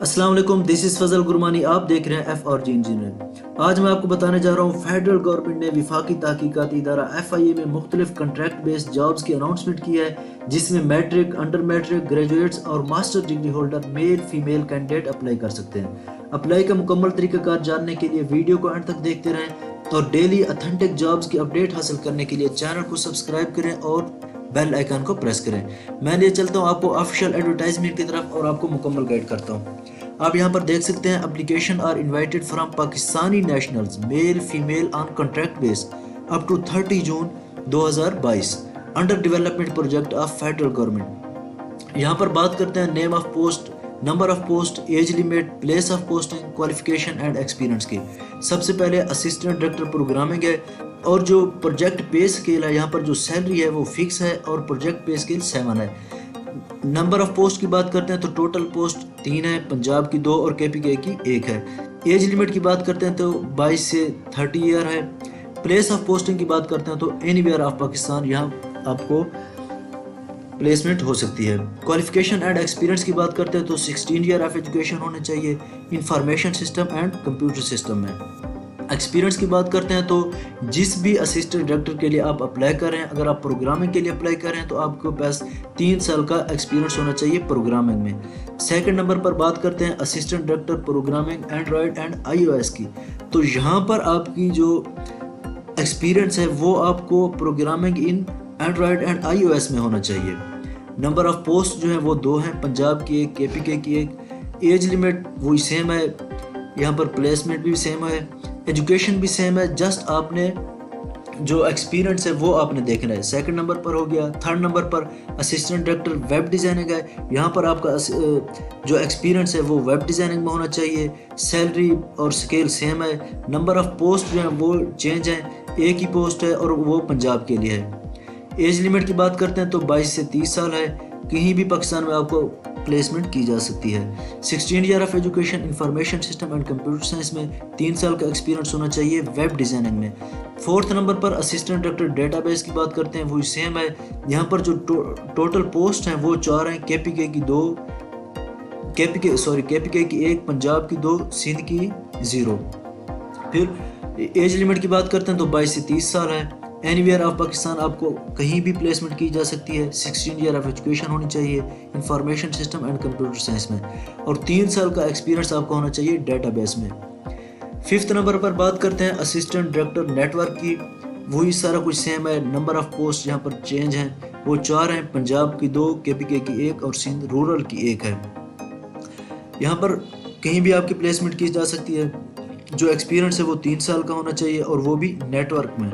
अस्सलाम वालेकुम, this is फजल गुरमानी। आप देख रहे हैं एफ और जी इंजीनियर। आज मैं आपको बताने जा रहा हूँ फेडरल गवर्नमेंट ने विफाकी तहकीकाती इदारा FIA में मुख्तलिफ कंट्रैक्ट बेस्ड जॉब्स की अनाउंसमेंट की है, जिसमें मैट्रिक, अंडर मैट्रिक, ग्रेजुएट्स और master degree holder male female candidate apply कर सकते हैं। अप्लाई का मुकम्मल तरीकाकार जानने के लिए वीडियो को एंड तक देखते रहें और डेली अथेंटिक जॉब्स की अपडेट हासिल करने के लिए चैनल को सब्सक्राइब करें और बेल आइकन को प्रेस करें। मैं लिए चलता हूँ आपको ऑफिशियल एडवर्टाइजमेंट की तरफ और आपको मुकम्मल गाइड करता हूँ। आप यहाँ पर देख सकते हैं, application are invited from Pakistani nationals male female on contract base up to 30 June 2022 under development project of federal government. यहाँ पर बात करते हैं name of post, number of post, age limit, place of posting, qualification and experience की। सबसे पहले assistant director programming है और जो प्रोजेक्ट पे स्केल है, यहाँ पर जो सैलरी है वो फिक्स है और प्रोजेक्ट पे स्केल 7 है। नंबर ऑफ पोस्ट की बात करते हैं तो टोटल पोस्ट 3 है, पंजाब की 2 और KPK की 1 है। एज लिमिट की बात करते हैं तो 22 से 30 ईयर है। प्लेस ऑफ पोस्टिंग की बात करते हैं तो एनीवेयर ऑफ पाकिस्तान, यहाँ आपको प्लेसमेंट हो सकती है। क्वालिफिकेशन एंड एक्सपीरियंस की बात करते हैं तो 16 ईयर ऑफ एजुकेशन होने चाहिए information system and computer system में। एक्सपीरियंस की बात करते हैं तो जिस भी असिस्टेंट डायरेक्टर के लिए आप अप्लाई कर रहे हैं, अगर आप प्रोग्रामिंग के लिए अप्लाई कर रहे हैं तो आपको पास 3 साल का एक्सपीरियंस होना चाहिए प्रोग्रामिंग में। सेकंड नंबर पर बात करते हैं assistant director programming Android and iOS की। तो यहाँ पर आपकी जो एक्सपीरियंस है वो आपको programming in Android and iOS में होना चाहिए। नंबर ऑफ पोस्ट जो है वो 2 हैं, पंजाब की 1, KPK की 1। एज लिमिट वही सेम है, यहाँ पर प्लेसमेंट भी सेम है, एजुकेशन भी सेम है, जस्ट आपने जो एक्सपीरियंस है वो आपने देखना है। सेकंड नंबर पर हो गया। थर्ड नंबर पर असिस्टेंट डायरेक्टर वेब डिज़ाइनिंग है, यहाँ पर आपका जो एक्सपीरियंस है वो वेब डिज़ाइनिंग में होना चाहिए। सैलरी और स्केल सेम है। नंबर ऑफ पोस्ट जो है वो चेंज है, एक ही पोस्ट है और वो पंजाब के लिए है। एज लिमिट की बात करते हैं तो 22 से 30 साल है, कहीं भी पाकिस्तान में आपको प्लेसमेंट की जा सकती है। 16 year of education information system and computer science में 3 साल का एक्सपीरियंस होना चाहिए वेब डिज़ाइनिंग में। फोर्थ नंबर पर असिस्टेंट डायरेक्टर डेटाबेस की बात करते हैं, वही सेम है। यहाँ पर जो टोटल पोस्ट हैं वो 4 हैं, KPK की 2, KPK की 1, पंजाब की 2, सिंध की 0। फिर एज लिमिट की बात करते हैं तो 22 से 30 साल है। एनीवेयर ऑफ पाकिस्तान आपको कहीं भी प्लेसमेंट की जा सकती है। 16 ईयर ऑफ एजुकेशन होनी चाहिए information system and computer science में और 3 साल का एक्सपीरियंस आपको होना चाहिए डेटाबेस में। फिफ्थ नंबर पर बात करते हैं असिस्टेंट डायरेक्टर नेटवर्क की, वही सारा कुछ सेम है। नंबर ऑफ पोस्ट यहाँ पर चेंज हैं, वो 4 हैं, पंजाब की 2, KPK की 1 और सिंध रूरल की 1 है। यहाँ पर कहीं भी आपकी प्लेसमेंट की जा सकती है। जो एक्सपीरियंस है वो 3 साल का होना चाहिए और वो भी नेटवर्क में,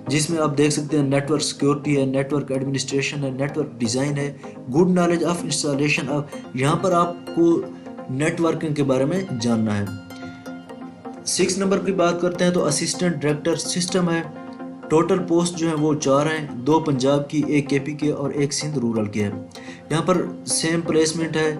जिसमें आप देख सकते हैं नेटवर्क सिक्योरिटी है, नेटवर्क एडमिनिस्ट्रेशन है, नेटवर्क डिज़ाइन है, good knowledge of installation of, यहाँ पर आपको नेटवर्किंग के बारे में जानना है। 6 नंबर की बात करते हैं तो असिस्टेंट डायरेक्टर सिस्टम है। टोटल पोस्ट जो है वो 4 हैं, 2 पंजाब की, 1 KPK और 1 सिंध रूरल की है। यहाँ पर सेम प्लेसमेंट है,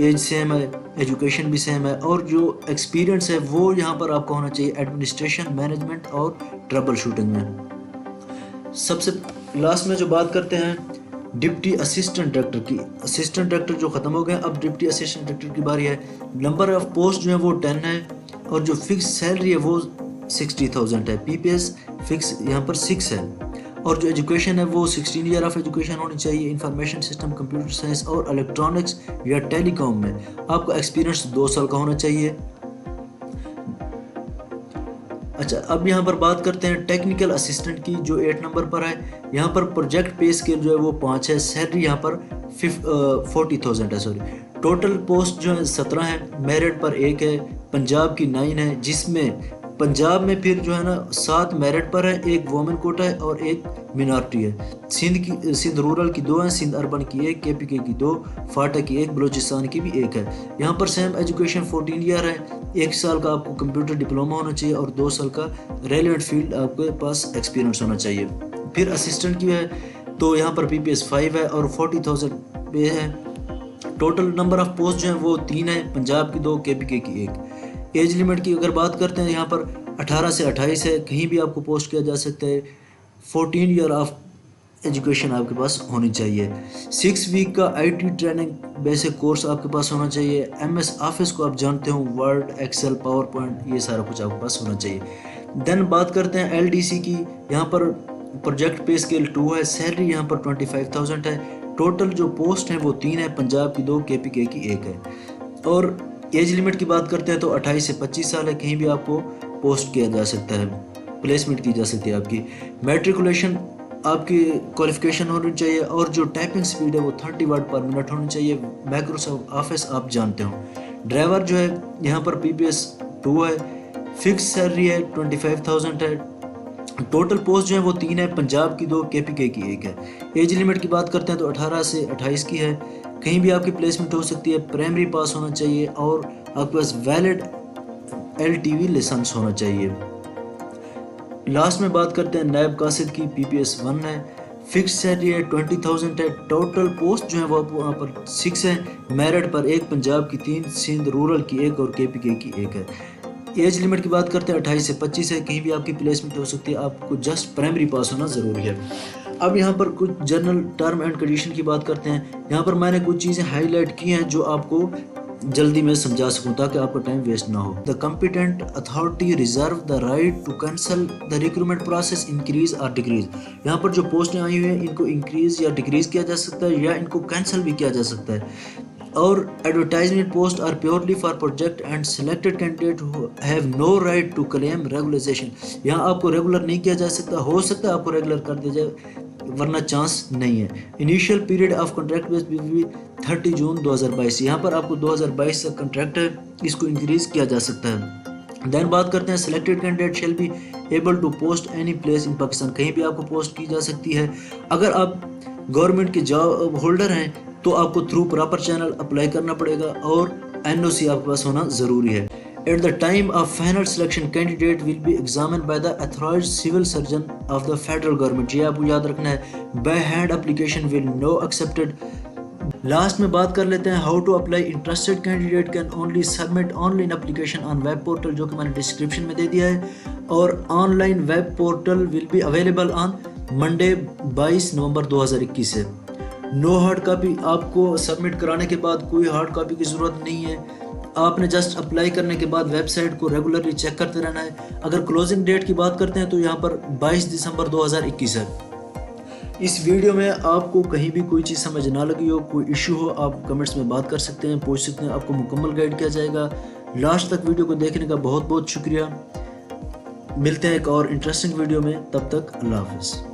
एज सेम है, एजुकेशन भी सेम है और जो एक्सपीरियंस है वो यहाँ पर आपको होना चाहिए एडमिनिस्ट्रेशन, मैनेजमेंट और ट्रबल शूटिंग में। सबसे लास्ट में जो बात करते हैं डिप्टी असिस्टेंट डायरेक्टर की। असिस्टेंट डायरेक्टर जो ख़त्म हो गए, अब डिप्टी असिस्टेंट डायरेक्टर की बारी है। नंबर ऑफ पोस्ट जो है वो 10 है और जो फिक्स सैलरी है वो 60,000 है। PPS फिक्स यहाँ पर 6 है और जो एजुकेशन है वो 16 ईयर ऑफ एजुकेशन होनी चाहिए इंफॉर्मेशन सिस्टम, कंप्यूटर साइंस और इलेक्ट्रॉनिक्स या टेलीकॉम में। आपका एक्सपीरियंस 2 साल का होना चाहिए। अच्छा, अब यहाँ पर बात करते हैं टेक्निकल असिस्टेंट की, जो 8 नंबर पर है। यहाँ पर प्रोजेक्ट पे स्केल जो है वो 5 है, सैलरी यहाँ पर 40,000 है। टोटल पोस्ट जो है 17 है, मेरिट पर 1 है, पंजाब की 9 है, जिसमें पंजाब में फिर जो है ना 7 मेरिट पर है, 1 वोमेन कोटा है और 1 मिनॉरिटी है। सिंध रूरल की 2 है, सिंध अर्बन की 1, KPK की 2, फाटा की 1, बलूचिस्तान की भी 1 है। यहाँ पर सेम एजुकेशन 14 ईयर है, 1 साल का आपको कंप्यूटर डिप्लोमा होना चाहिए और 2 साल का रेलिवेंट फील्ड आपके पास एक्सपीरियंस होना चाहिए। फिर असिस्टेंट की है तो यहाँ पर PPS 5 है और 40,000 पे है। टोटल नंबर ऑफ पोस्ट जो है वो 3 है, पंजाब की 2, KPK की 1। एज लिमिट की अगर बात करते हैं यहाँ पर 18 से 28 है, कहीं भी आपको पोस्ट किया जा सकता है। 14 ईयर ऑफ एजुकेशन आपके पास होनी चाहिए। 6 वीक का IT ट्रेनिंग बेसिक कोर्स आपके पास होना चाहिए। MS ऑफिस को आप जानते हो, वर्ड, एक्सेल, पावर पॉइंट, ये सारा कुछ आपके पास होना चाहिए। देन बात करते हैं LDC की। यहाँ पर प्रोजेक्ट पे स्केल 2 है, सैलरी यहाँ पर 25,000 है। टोटल जो पोस्ट हैं वो 3 है, पंजाब की 2, KPK की 1 है। और एज लिमिट की बात करते हैं तो 28 से 25 साल है, कहीं भी आपको पोस्ट किया जा सकता है, प्लेसमेंट की जा सकती है आपकी। मैट्रिकुलेशन आपकी क्वालिफिकेशन होनी चाहिए और जो टाइपिंग स्पीड है वो 30 वर्ड पर मिनट होनी चाहिए। माइक्रोसॉफ्ट ऑफिस आप जानते हो। ड्राइवर जो है यहाँ पर PPS 2 है, फिक्स सैलरी है 25,000 है। टोटल पोस्ट जो है वो 3 है, पंजाब की 2, KPK की 1 है। एज लिमिट की बात करते हैं तो 18 से 28 की है, कहीं भी आपकी प्लेसमेंट हो सकती है। प्राइमरी पास होना चाहिए और आपके पास वैलिड LTV लाइसेंस होना चाहिए। लास्ट में बात करते हैं नायब कासिद की, PPS 1 है, फिक्स सैलरी है 20,000 है। टोटल पोस्ट जो है वो वहाँ पर 6 है, मेरिट पर 1, पंजाब की 3, सिंध रूरल की 1 और KPK की 1 है। एज लिमिट की बात करते हैं 28 से 25 है, कहीं भी आपकी प्लेसमेंट हो सकती है, आपको जस्ट प्राइमरी पास होना ज़रूरी है। अब यहाँ पर कुछ जनरल टर्म एंड कंडीशन की बात करते हैं। यहाँ पर मैंने कुछ चीज़ें हाईलाइट की हैं जो आपको जल्दी में समझा सकूं ताकि आपका टाइम वेस्ट ना हो। The competent authority reserve the right to cancel the recruitment process increase और डिक्रीज। यहाँ पर जो पोस्टें आई हुई हैं इनको इंक्रीज या डिक्रीज किया जा सकता है या इनको कैंसिल भी किया जा सकता है। और advertisement post are purely for project and selected candidate have no right to claim regularization. यहाँ आपको रेगुलर नहीं किया जा सकता, हो सकता है आपको रेगुलर कर दिया जाए वरना चांस नहीं है। Initial period of contract base भी 30 जून 2022, यहाँ पर आपको 2022 तक कॉन्ट्रैक्ट है, इसको इंक्रीज किया जा सकता है। देन बात करते हैं selected candidate shall be able to post any place in Pakistan, कहीं भी आपको पोस्ट की जा सकती है। अगर आप गवर्नमेंट के जॉब होल्डर हैं तो आपको थ्रू प्रॉपर चैनल अप्लाई करना पड़ेगा और NOC आपके पास होना ज़रूरी है। At the time of final selection, candidate will be examined by the authorized civil surgeon of the federal government। ये आपको याद रखना है। By hand application will no accepted। Last में बात कर लेते हैं how to apply. Interested candidate can only submit online application on web portal, जो कि मैंने डिस्क्रिप्शन में दे दिया है। और online web portal will be available on Monday 22 November 2021 से। नो हार्ड कॉपी, आपको सबमिट कराने के बाद कोई हार्ड कॉपी की ज़रूरत नहीं है, आपने जस्ट अप्लाई करने के बाद वेबसाइट को रेगुलरली चेक करते रहना है। अगर क्लोजिंग डेट की बात करते हैं तो यहाँ पर 22 दिसंबर 2021 है। इस वीडियो में आपको कहीं भी कोई चीज़ समझ ना लगी हो, कोई इशू हो, आप कमेंट्स में बात कर सकते हैं, पूछ सकते हैं, आपको मुकम्मल गाइड किया जाएगा। लास्ट तक वीडियो को देखने का बहुत बहुत शुक्रिया। मिलते हैं एक और इंटरेस्टिंग वीडियो में, तब तक अल्लाह हाफ़िज़।